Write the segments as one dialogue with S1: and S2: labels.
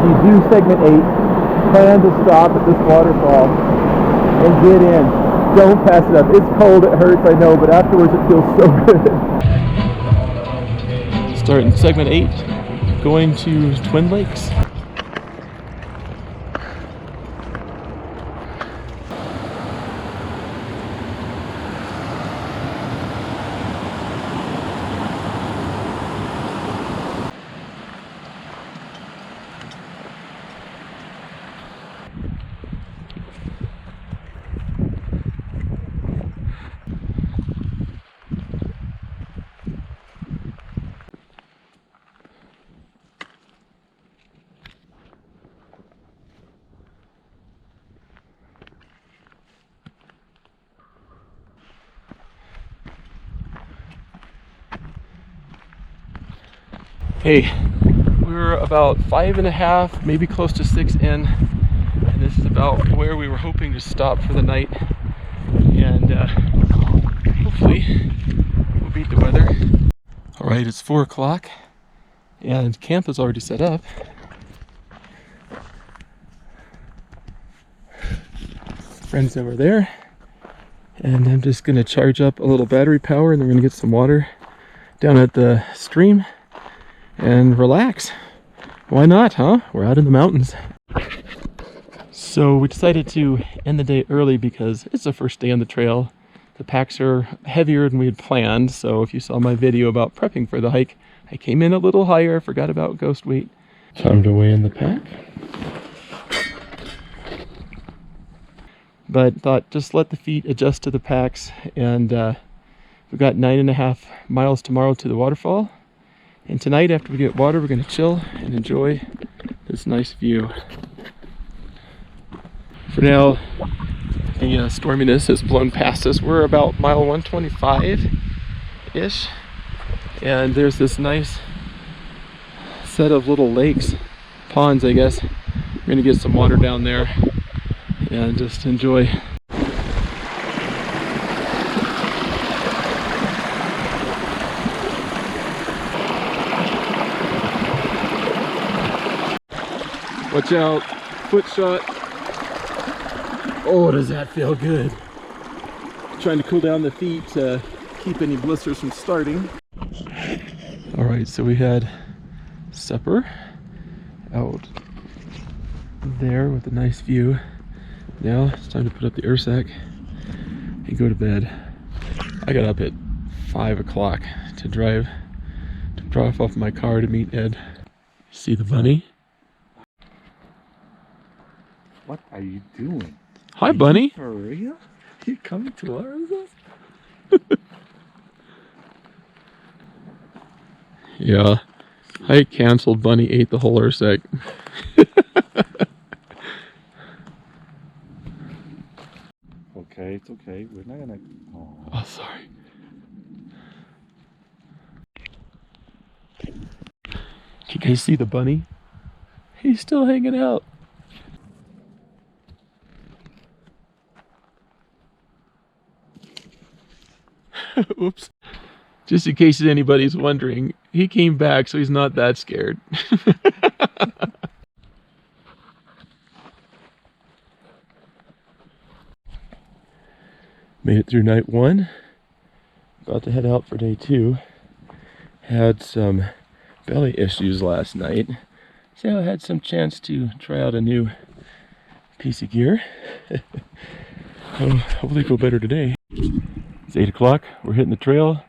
S1: you do segment 8, plan to stop at this waterfall and get in. Don't pass it up. It's cold, it hurts, I know, but afterwards it feels so good. Starting segment 8, going to Twin Lakes. Hey, we're about 5.5, maybe close to 6 in, and this is about where we were hoping to stop for the night, and hopefully we'll beat the weather. All right, it's 4 o'clock, and camp is already set up. Friends over there, and I'm just gonna charge up a little battery power, and then we're gonna get some water down at the stream and relax. Why not, huh? We're out in the mountains. So we decided to end the day early because it's the first day on the trail. The packs are heavier than we had planned, so if you saw my video about prepping for the hike, I came in a little higher, forgot about ghost weight. Time to weigh in the pack. But thought just let the feet adjust to the packs, and we've got 9.5 miles tomorrow to the waterfall. And tonight, after we get water, we're going to chill and enjoy this nice view. For now, the storminess has blown past us. We're about mile 125-ish. And there's this nice set of little lakes, ponds, I guess. We're going to get some water down there and just enjoy. Watch out, foot shot. Oh, does that feel good. Trying to cool down the feet to keep any blisters from starting. All right, so we had supper out there with a nice view. Now it's time to put up the air sack and go to bed. I got up at 5 o'clock to drop off my car to meet Ed. See the bunny?
S2: What are you doing?
S1: Hi, bunny.
S2: For real? You coming to ours?
S1: Yeah. Hike canceled. Bunny ate the whole airsack.
S2: Okay, it's okay. We're not gonna.
S1: Oh, sorry. Can you guys see the bunny? He's still hanging out. Oops. Just in case anybody's wondering, he came back, so he's not that scared. Made it through night 1. About to head out for day 2. Had some belly issues last night, so I had some chance to try out a new piece of gear. Hopefully go better today. It's 8 o'clock. We're hitting the trail,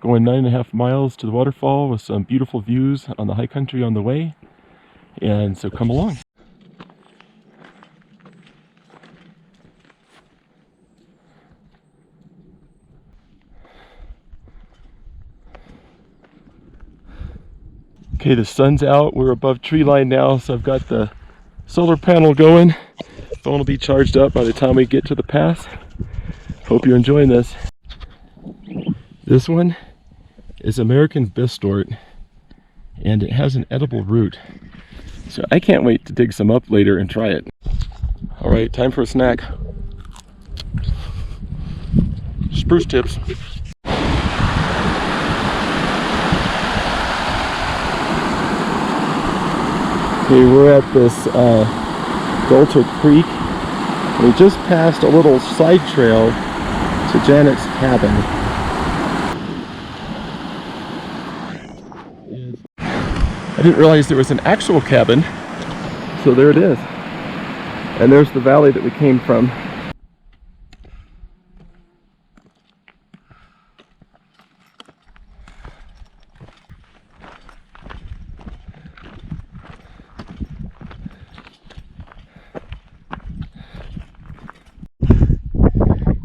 S1: going 9.5 miles to the waterfall with some beautiful views on the high country on the way. And so come along. Okay, the sun's out. We're above tree line now, so I've got the solar panel going. Phone will be charged up by the time we get to the pass. Hope you're enjoying this. This one is American Bistort, and it has an edible root. So I can't wait to dig some up later and try it. All right, time for a snack. Spruce tips. Okay, we're at this Delta Creek. We just passed a little side trail to Janet's cabin. I didn't realize there was an actual cabin, so there it is. And there's the valley that we came from.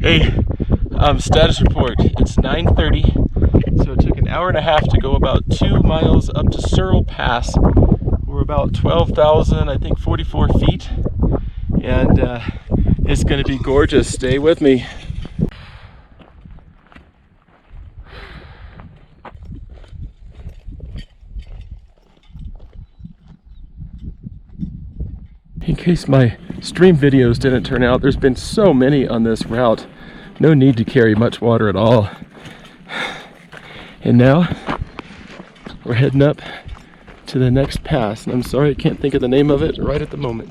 S1: Hey, status report. It's 9:30, so it took an hour and a half to go about 2 miles up to Searle Pass. We're about 12,000, I think 44 feet, and it's going to be gorgeous. Stay with me. In case my stream videos didn't turn out, there's been so many on this route. No need to carry much water at all. And now we're heading up to the next pass. And I'm sorry I can't think of the name of it right at the moment.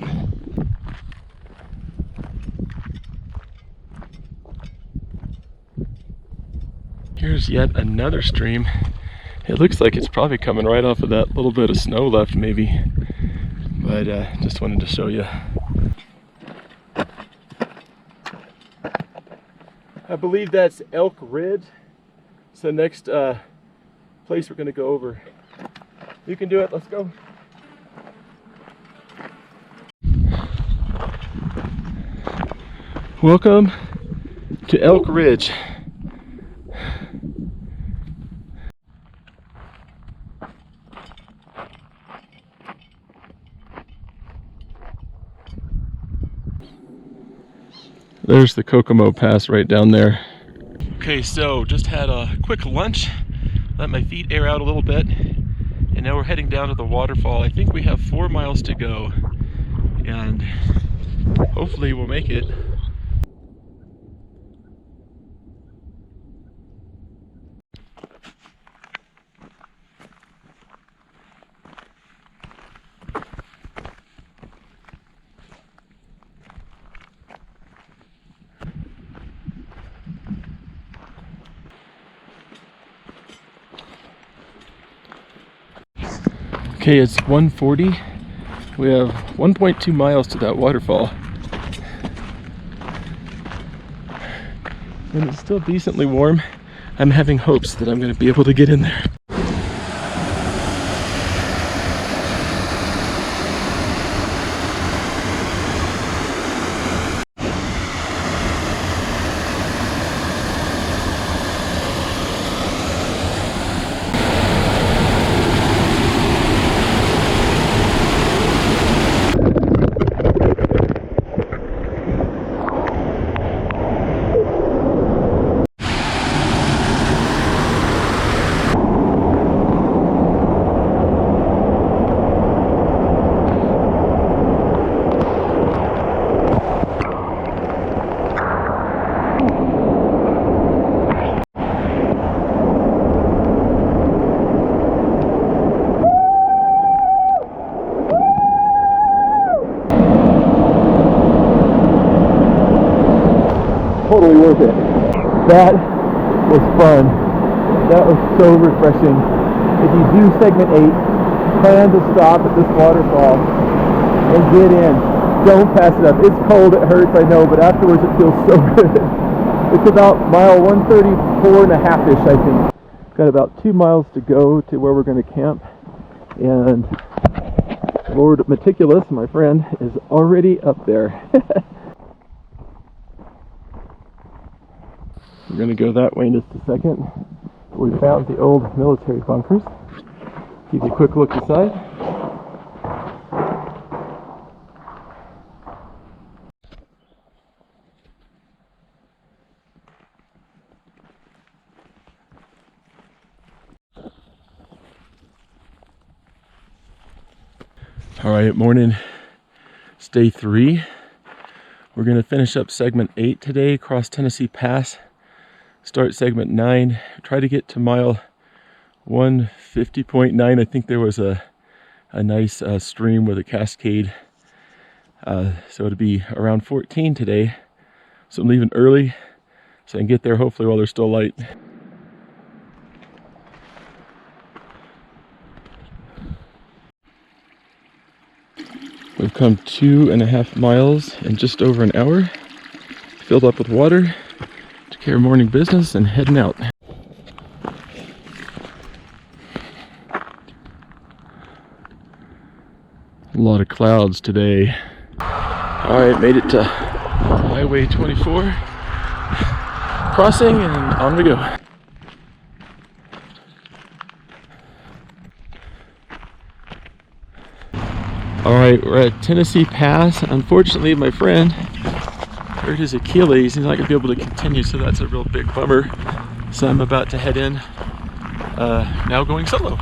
S1: Here's yet another stream. It looks like it's probably coming right off of that little bit of snow left maybe. But just wanted to show you. I believe that's Elk Ridge. It's the next place we're going to go over. You can do it. Let's go. Welcome to Elk Ridge. There's the Kokomo Pass right down there. Okay, so just had a quick lunch, let my feet air out a little bit, and now we're heading down to the waterfall. I think we have 4 miles to go, and hopefully we'll make it. Okay, it's 1:40. We have 1.2 miles to that waterfall. And it's still decently warm. I'm having hopes that I'm going to be able to get in there. Totally worth it. That was fun. That was so refreshing. If you do segment 8, plan to stop at this waterfall and get in. Don't pass it up. It's cold, it hurts, I know, but afterwards it feels so good. It's about mile 134 and a half-ish, I think. Got about 2 miles to go to where we're going to camp, and Lord Meticulous, my friend, is already up there. We're going to go that way in just a second. We found the old military bunkers. Give you a quick look inside. All right, morning. It's day 3. We're going to finish up segment 8 today, across Tennessee Pass. Start segment 9, try to get to mile 150.9. I think there was a a nice stream with a cascade. So it'll be around 14 today. So I'm leaving early so I can get there hopefully while there's still light. We've come 2.5 miles in just over an hour. Filled up with water, took care of morning business and heading out. A lot of clouds today. Alright, made it to Highway 24. Crossing and on we go. Alright, we're at Tennessee Pass. Unfortunately, my friend hurt his Achilles. He's not going to be able to continue, so that's a real big bummer. So I'm about to head in, now going solo.